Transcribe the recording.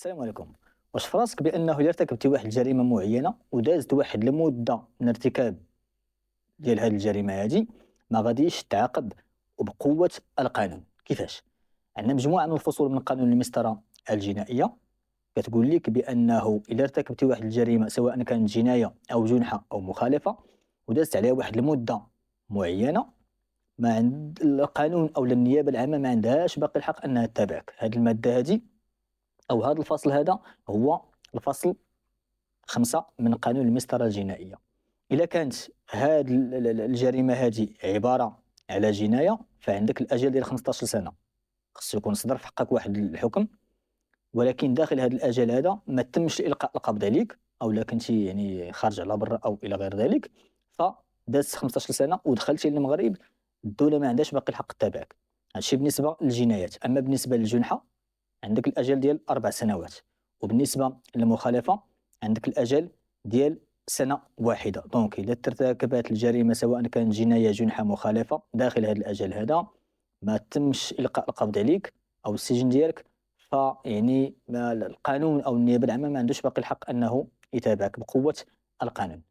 السلام عليكم. واش في راسك بانه الا ارتكبتي واحد الجريمه معينه ودازت واحد المده من ارتكاب ديال هذه الجريمه هذه، ما غاديش تعاقب وبقوه القانون؟ كيفاش؟ عندنا مجموعه من الفصول من قانون المسطره الجنائيه كتقول لك بانه الا ارتكبتي واحد الجريمه سواء كانت جنايه او جنحه او مخالفه ودازت عليها واحد المده معينه، ما عند القانون او النيابه العامه ما عندهاش باقي الحق انها تتابعك. هذه الماده هذه او هذا الفصل هذا هو الفصل 5 من قانون المسطرة الجنائية. إذا كانت هذه الجريمة هذه عبارة على جناية فعندك الأجل ديال 15 سنة، خصو يكون صدر في حقك واحد الحكم، ولكن داخل هذا الأجل هذا ما تمش إلقاء القبض عليك أو لا كنتي يعني خارج على برا أو إلى غير ذلك، فدازت 15 سنة ودخلتي للمغرب، الدولة ما عندهاش باقي الحق تتابعك. هادشي بالنسبة للجنايات. أما بالنسبة للجنحة عندك الأجل ديال 4 سنوات، وبالنسبة للمخالفة عندك الأجل ديال سنة واحدة. دونك إذا ارتكبت الجريمة سواء كانت جناية جنحة مخالفة داخل هذا الأجل هذا ما تمش إلقاء القبض عليك أو السجن ديالك، فيعني القانون أو النيابة العامة ما عندوش باقي الحق أنه يتابعك بقوة القانون.